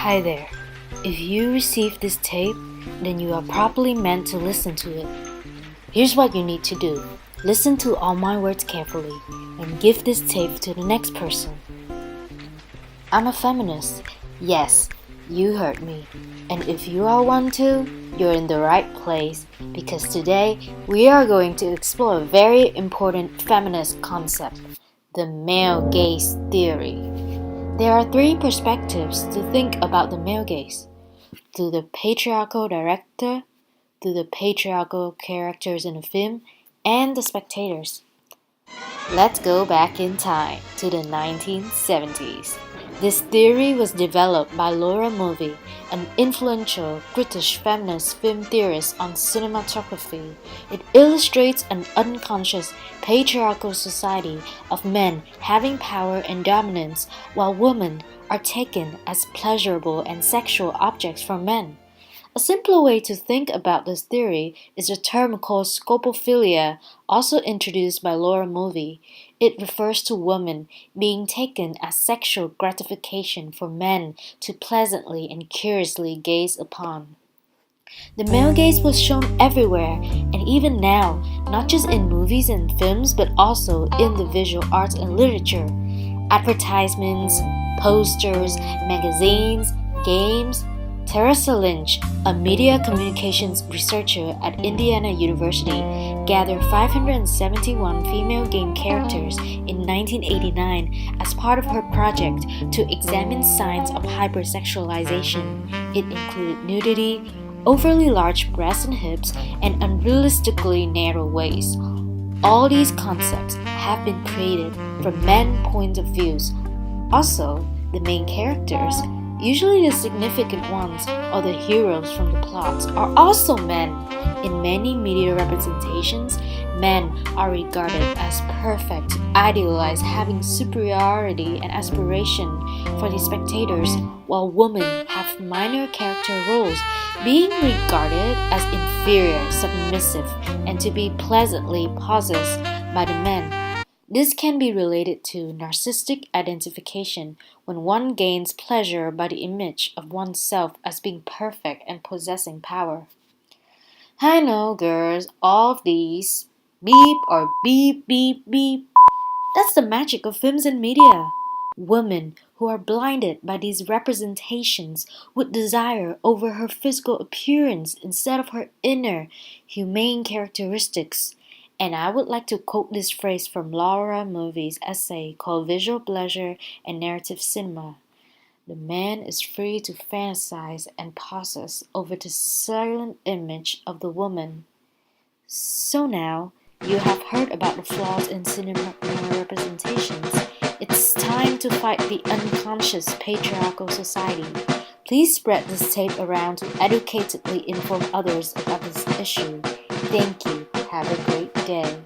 Hi there. If you receive this tape, then you are properly meant to listen to it. Here's what you need to do. Listen to all my words carefully and give this tape to the next person. I'm a feminist. Yes, you heard me. And if you are one too, you're in the right place because today we are going to explore a very important feminist concept, the male gaze theory. There are three perspectives to think about the male gaze: through the patriarchal director, through the patriarchal characters in a film, and the spectators. Let's go back in time to the 1970s. This theory was developed by Laura Mulvey, an influential British feminist film theorist on cinematography. It illustrates an unconscious patriarchal society of men having power and dominance, while women are taken as pleasurable and sexual objects for men. A simpler way to think about this theory is a term called Scopophilia, also introduced by Laura Mulvey. It refers to women being taken as sexual gratification for men to pleasantly and curiously gaze upon. The male gaze was shown everywhere, and even now, not just in movies and films, but also in the visual arts and literature. Advertisements, posters, magazines, games. Teresa Lynch, a media communications researcher at Indiana University, gathered 571 female game characters in 1989 as part of her project to examine signs of hypersexualization. It included nudity, overly large breasts and hips, and unrealistically narrow waists. All these concepts have been created from men's point of views. Also, the main characters, usually the significant ones or the heroes from the plots, are also men. In many media representations, men are regarded as perfect, idealized, having superiority and aspiration for the spectators, while women have minor character roles, being regarded as inferior, submissive, and to be pleasantly possessed by the men. This can be related to narcissistic identification, when one gains pleasure by the image of oneself as being perfect and possessing power. I know, girls, all of these beep or beep, beep, beep. That's the magic of films and media. Women who are blinded by these representations would desire over her physical appearance instead of her inner, humane characteristics. And I would like to quote this phrase from Laura Mulvey's essay called Visual Pleasure and Narrative Cinema. The man is free to fantasize and possess over the silent image of the woman. So now, you have heard about the flaws in cinema representations. It's time to fight the unconscious patriarchal society. Please spread this tape around to educatedly inform others about this issue. Thank you. Have a great day.